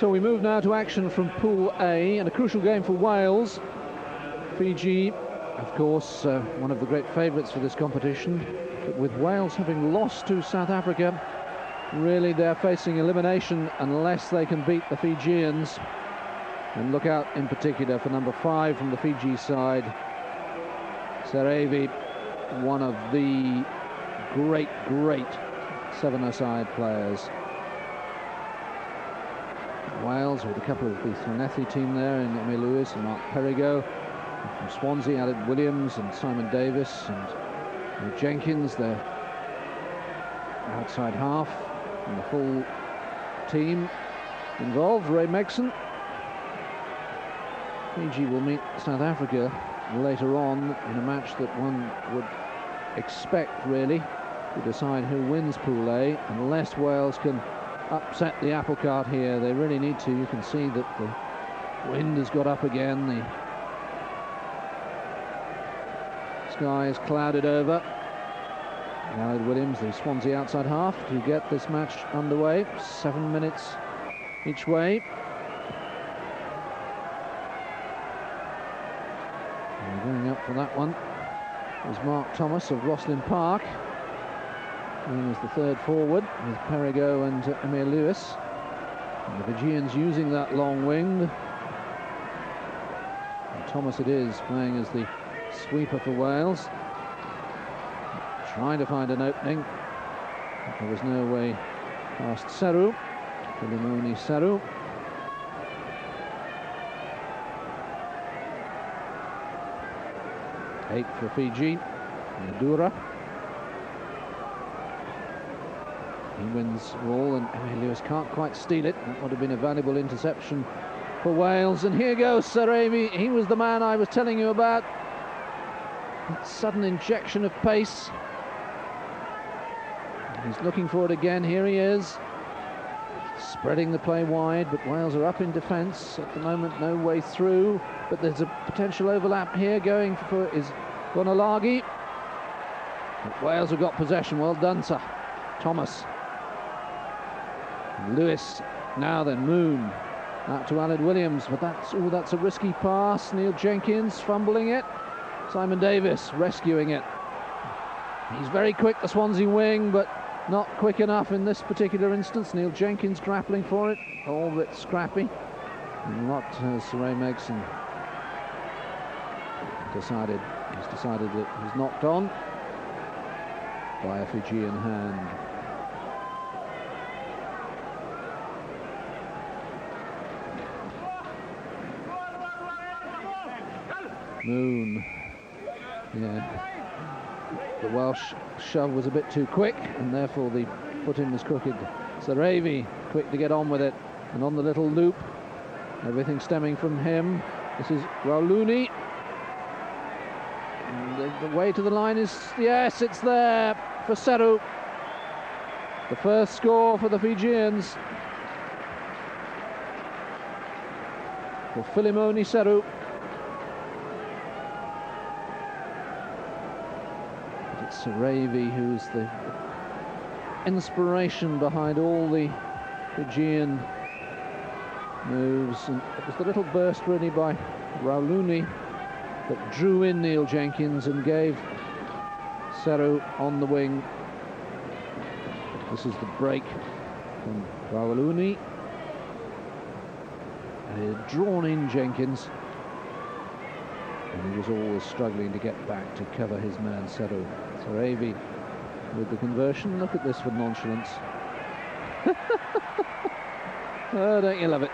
So we move now to action from Pool A, and a crucial game for Wales. Fiji, of course, one of the great favourites for this competition, but with Wales having lost to South Africa, really they're facing elimination unless they can beat the Fijians. And look out in particular for number 5 from the Fiji side, Serevi, one of the great seven-a-side players. Wales with a couple of the Llanelli team there in Emil Lewis and Mark Perigo. From Swansea, Aled Williams and Simon Davis and Jenkins, their outside half, and the full team involved. Ray Megson. Fiji will meet South Africa later on in a match that one would expect really to decide who wins Pool A, unless Wales can upset the apple cart here. They really need to. You can see that the wind has got up again. The sky is clouded over. Aled Williams, the Swansea outside half, to get this match underway. 7 minutes each way. And going up for that one is Mark Thomas of Roslyn Park, as the third forward, with Perigo and Emil Lewis. And the Fijians using that long wing. And Thomas it is, playing as the sweeper for Wales. Trying to find an opening. There was no way past Seru, Filimoni Seru. Eight for Fiji, Madura. He wins all, and Emil Lewis can't quite steal it. That would have been a valuable interception for Wales. And here goes Serevi. He was the man I was telling you about. That sudden injection of pace. He's looking for it again. Here he is, spreading the play wide, but Wales are up in defence at the moment. No way through, but there's a potential overlap here. Going for is Gonalagi. But Wales have got possession. Well done, sir. Thomas. Lewis, now then, Moon, out to Aled Williams, but that's a risky pass. Neil Jenkins fumbling it. Simon Davis rescuing it. He's very quick, the Swansea wing, but not quick enough in this particular instance. Neil Jenkins grappling for it, all a bit scrappy. And what has Ray Megson decided? He's decided that he's knocked on by a Fijian hand. Moon, yeah, the Welsh shove was a bit too quick, and therefore the footing was crooked. Serevi, quick to get on with it, and on the little loop, everything stemming from him. This is Rauluni. The way to the line is, yes, it's there for Seru. The first score for the Fijians. For Filimoni Seru. Serevi, who's the inspiration behind all the Fijian moves, and it was the little burst really by Rauluni that drew in Neil Jenkins and gave Seru on the wing. This is the break from Rauluni, and he had drawn in Jenkins, and he was always struggling to get back to cover his man Seru. Serevi with the conversion. Look at this for nonchalance. Oh, don't you love it?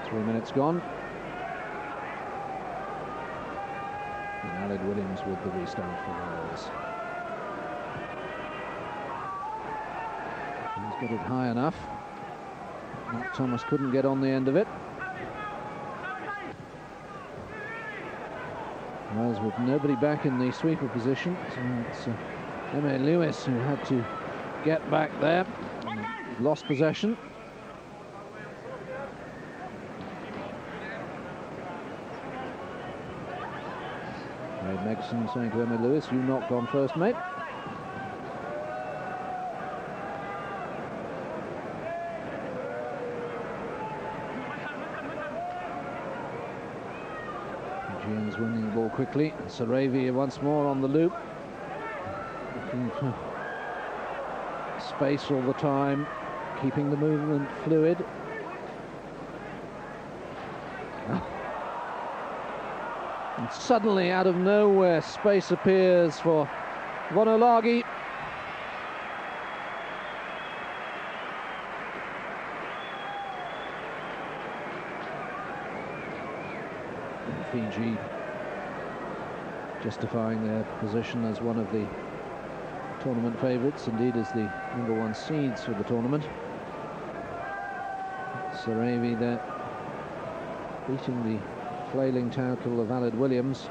Three minutes gone. And Aled Williams with the restart for Wales. He's got it high enough. Mark Thomas couldn't get on the end of it. Wales with nobody back in the sweeper position. So it's Emil Lewis who had to get back there. Lost possession. Ray Megson saying to Emma Lewis, "You knocked on first, mate." Fijians winning the ball quickly. Saravi once more on the loop. Looking for space all the time, keeping the movement fluid. And suddenly, out of nowhere, space appears for Vonolagi. Fiji justifying their position as one of the tournament favourites, indeed as the #1 seeds for the tournament. Saravi there beating the flailing tackle of Aled Williams,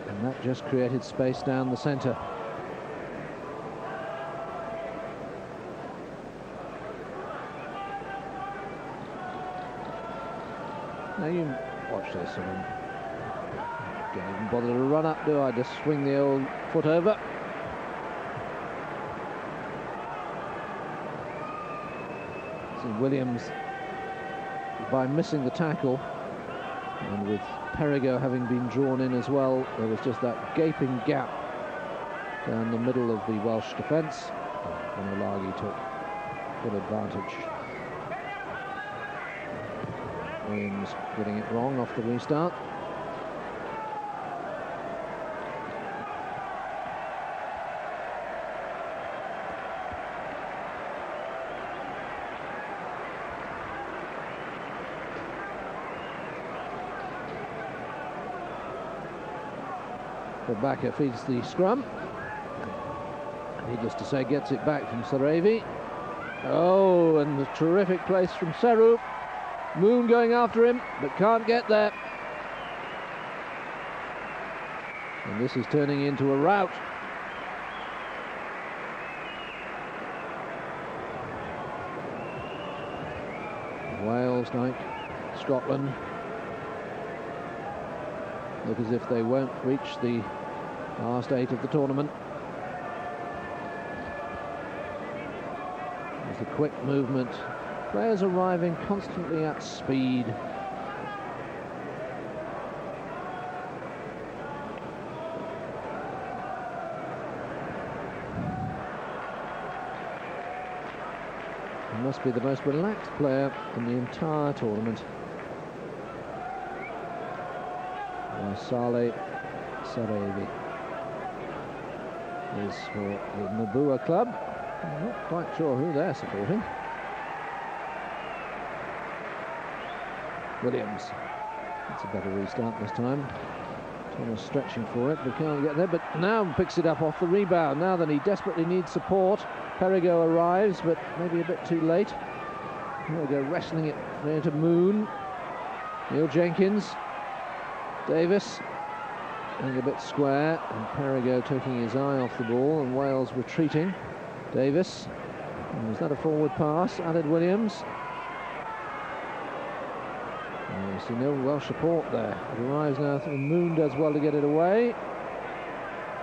and that just created space down the centre. Now you watch this, I mean, don't even bother to run up, do I? Just swing the old foot over. See Williams, by missing the tackle, and with Perrigo having been drawn in as well, there was just that gaping gap down the middle of the Welsh defence. Vonolagi took full advantage. Williams getting it wrong off the restart. Backer feeds the scrum. Needless to say, gets it back from Saravi. Oh, and a terrific place from Seru. Moon going after him, but can't get there. And this is turning into a rout. Wales, like Scotland, look as if they won't reach the last 8 of the tournament. There's a quick movement. Players arriving constantly at speed. He must be the most relaxed player in the entire tournament. Saleh Saravi is for the Nabua club. I'm not quite sure who they're supporting. Williams. That's a better restart this time. Thomas stretching for it, but can't get there. But now picks it up off the rebound. Now that he desperately needs support, Perrigo arrives, but maybe a bit too late. Perrigo wrestling it there to Moon. Neil Jenkins. Davis going a bit square, and Perrigo taking his eye off the ball, and Wales retreating. Davis, and was that a forward pass? Aled Williams. And you see no Welsh support there. It arrives now, and Moon does well to get it away.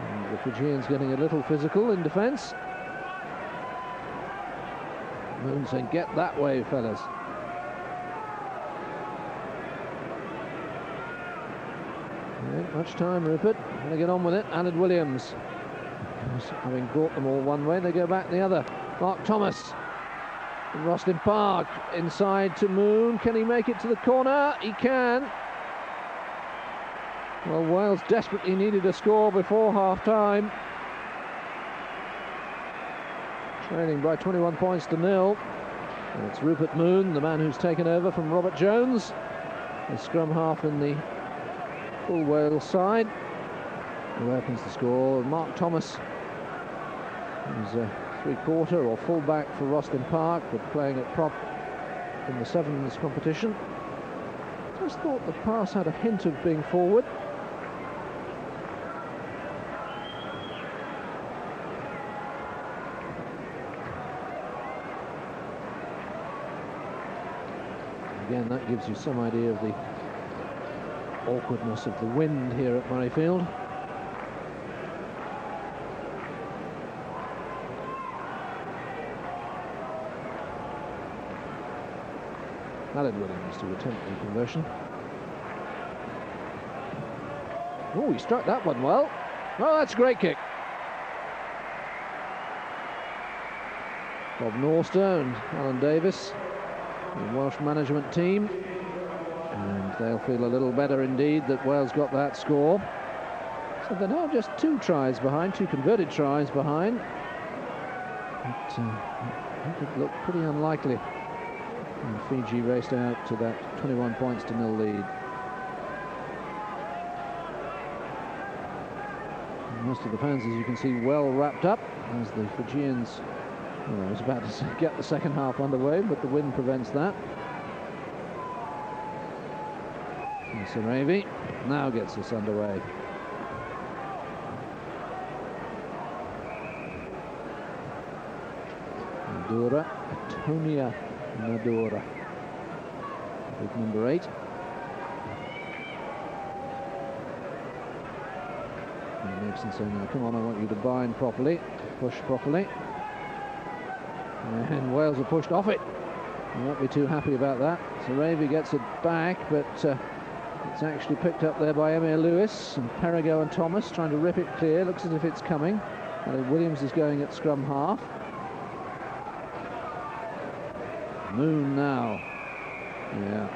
And the Fijians getting a little physical in defence. Moon saying, "Get that way, fellas." Much time, Rupert. Gonna get on with it. Aled Williams, having brought them all one way, they go back the other. Mark Thomas from Rosslyn Park inside to Moon. Can he make it to the corner? He can. Well, Wales desperately needed a score before half-time. Trailing by 21 points to 0. And it's Rupert Moon, the man who's taken over from Robert Jones, the scrum half in the full Wales side, who opens the score. Mark Thomas, who's a three-quarter or full-back for Rosslyn Park, but playing at prop in the Sevens competition. Just thought the pass had a hint of being forward. Again, that gives you some idea of the awkwardness of the wind here at Murrayfield. Aled Williams to attempt the conversion. Oh, he struck that one well. Oh, that's a great kick. Bob Norster and Alan Davis, the Welsh management team, and they'll feel a little better indeed that Wales got that score. So they're now just 2 tries behind, 2 converted tries behind. It looked pretty unlikely. And Fiji raced out to that 21 points to 0 lead. Most of the fans, as you can see, well wrapped up as the Fijians, I was about to get the second half underway, but the wind prevents that. And Saravi now gets us underway. Nadora, Atonia Nadora, big number 8. And Nixon saying, now come on, I want you to bind properly, push properly. And Wales are pushed off it. You won't be too happy about that. Saravi gets it back, but it's actually picked up there by Emir Lewis and Perigo and Thomas trying to rip it clear. Looks as if it's coming. And Williams is going at scrum half. Moon now. Yeah.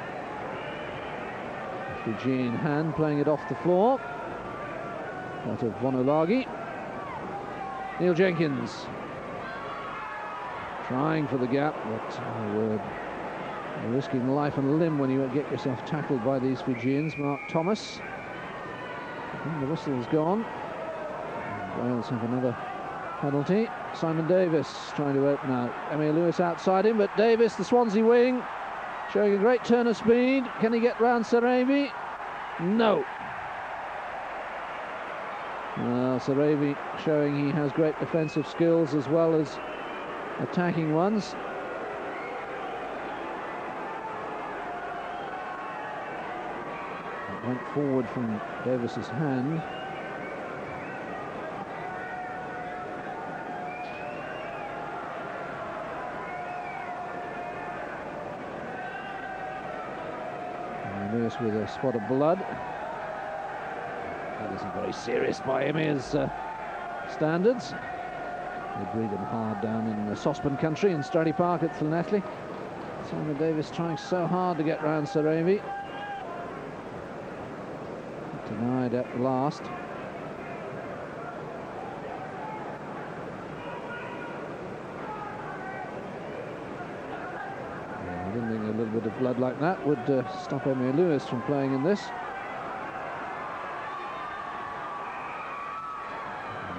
Fijian hand playing it off the floor. Out of Wonolagi. Neil Jenkins trying for the gap, but you're risking life and limb when you get yourself tackled by these Fijians. Mark Thomas. And the whistle's gone. And Wales have another penalty. Simon Davis trying to open out. Emil Lewis outside him, but Davis, the Swansea wing, showing a great turn of speed. Can he get round Saravi? No. Saravi showing he has great defensive skills as well as attacking ones. It went forward from Davis's hand. And Lewis with a spot of blood. That isn't very serious by Emir's standards. They breed them hard down in the Saucepan country in Stradey Park at Llanelli. Simon Davis trying so hard to get round Saravi. Denied at last. I didn't think a little bit of blood like that would stop Emir Lewis from playing in this.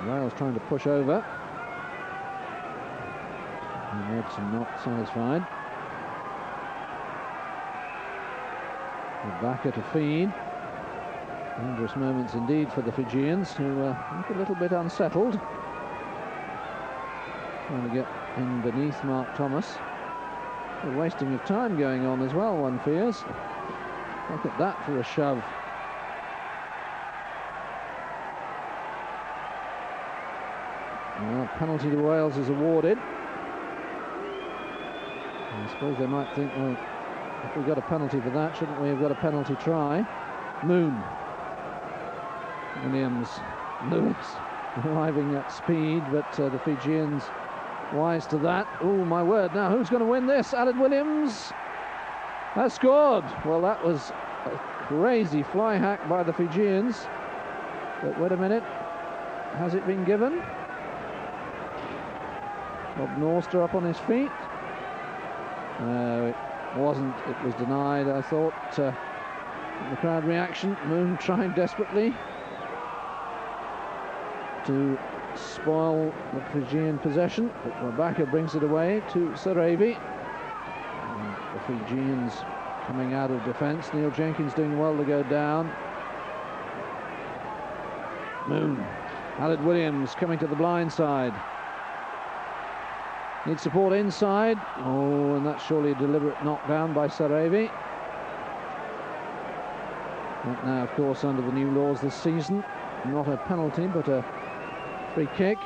Wales trying to push over. And Edson not satisfied. Backer to feed. Dangerous moments indeed for the Fijians, who look a little bit unsettled. Trying to get in beneath Mark Thomas. A wasting of time going on as well, one fears. Look at that for a shove. Well, penalty to Wales is awarded. I suppose they might think, well, if we got a penalty for that, shouldn't we have got a penalty try? Moon. Williams. Lewis arriving at speed, but the Fijians wise to that. Oh, my word. Now, who's going to win this? Aled Williams has scored. Well, that was a crazy fly hack by the Fijians. But wait a minute. Has it been given? Bob Norster up on his feet. No, it wasn't. It was denied, I thought. The crowd reaction. Moon trying desperately to spoil the Fijian possession, but Wabaka brings it away to Saravi. And the Fijians coming out of defence. Neil Jenkins doing well to go down. Moon. Aled Williams coming to the blind side. Needs support inside. Oh, and that's surely a deliberate knockdown by Saravi. That now, of course, under the new laws this season, not a penalty but a free kick.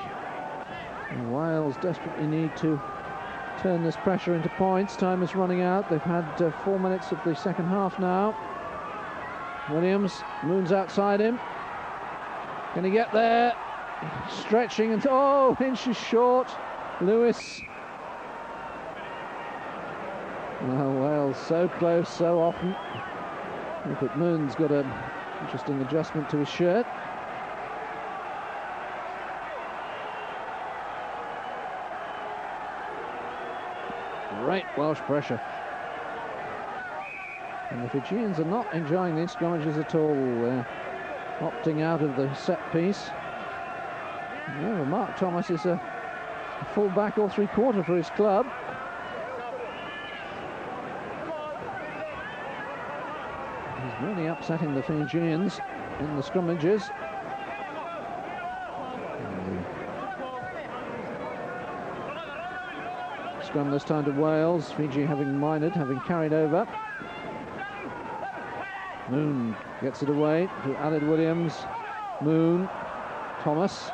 And Wales desperately need to turn this pressure into points. Time is running out. They've had 4 minutes of the second half now. Williams, Moon's outside him. Can he get there? Stretching and inches short. Lewis. Oh, Wales so close so often. But Moon's got an interesting adjustment to his shirt. Great Welsh pressure. And the Fijians are not enjoying these scrummages at all. They're opting out of the set piece. Yeah, Mark Thomas is a full-back or three-quarter for his club. He's really upsetting the Fijians in the scrummages. Scrum this time to Wales. Fiji having mined, having carried over. Moon gets it away to Aled Williams. Moon, Thomas.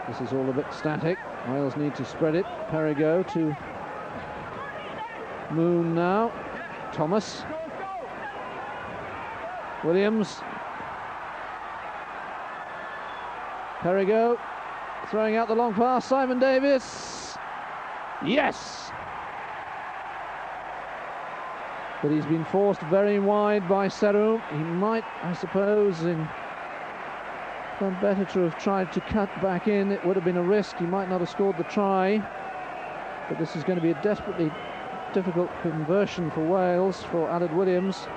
This is all a bit static. Wales need to spread it. Perigo to Moon now. Thomas. Williams. Perigo throwing out the long pass. Simon Davis. Yes! But he's been forced very wide by Seru. He might, I suppose, done better to have tried to cut back in. It would have been a risk. He might not have scored the try. But this is going to be a desperately difficult conversion for Wales, for Aled Williams.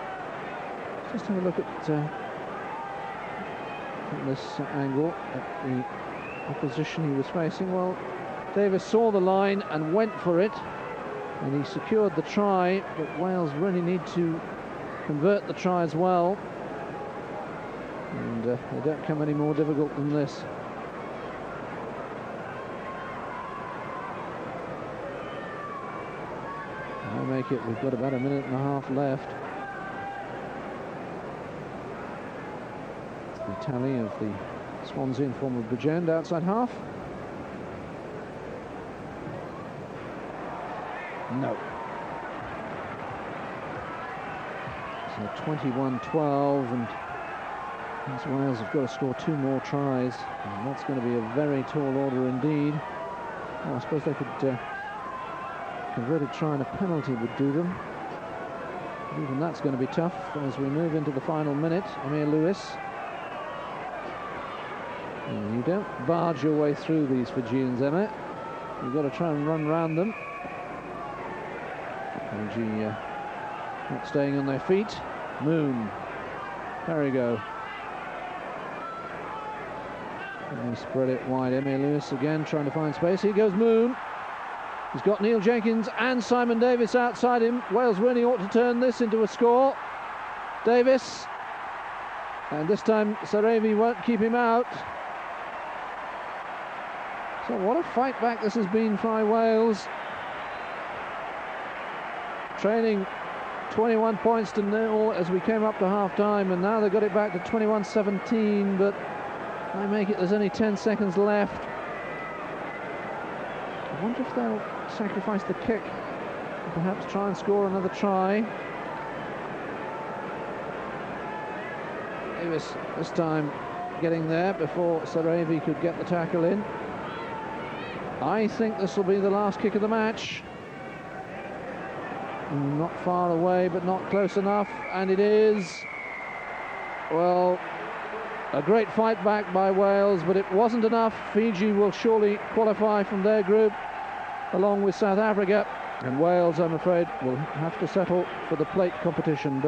Just have a look at from this angle at the opposition he was facing. Well, Davis saw the line and went for it, and he secured the try, but Wales really need to convert the try as well, and they don't come any more difficult than this. I'll make it. We've got about a minute and a half left. It's the tally of the Swansea and former Bridgend outside half. No. So 21-12, and these Wales have got to score 2 more tries, and that's going to be a very tall order indeed. Well, I suppose they could converted try and a penalty would do them. Even that's going to be tough as we move into the final minute. Amir Lewis. And you don't barge your way through these Fijians, Emma. You've got to try and run round them. Fiji not staying on their feet. Moon. Perigo. And they spread it wide. Emir Lewis again trying to find space. Here goes Moon. He's got Neil Jenkins and Simon Davis outside him. Wales really ought to turn this into a score. Davis. And this time Saravi won't keep him out. So what a fight back this has been for Wales. Trailing 21 points to 0 as we came up to half-time, and now they've got it back to 21-17, but I make it there's only 10 seconds left. I wonder if they'll sacrifice the kick and perhaps try and score another try. Davis this time getting there before Saravi could get the tackle in. I think this will be the last kick of the match. Not far away, but not close enough, and it is. Well, a great fight back by Wales, but it wasn't enough. Fiji will surely qualify from their group, along with South Africa, and Wales, I'm afraid, will have to settle for the plate competition.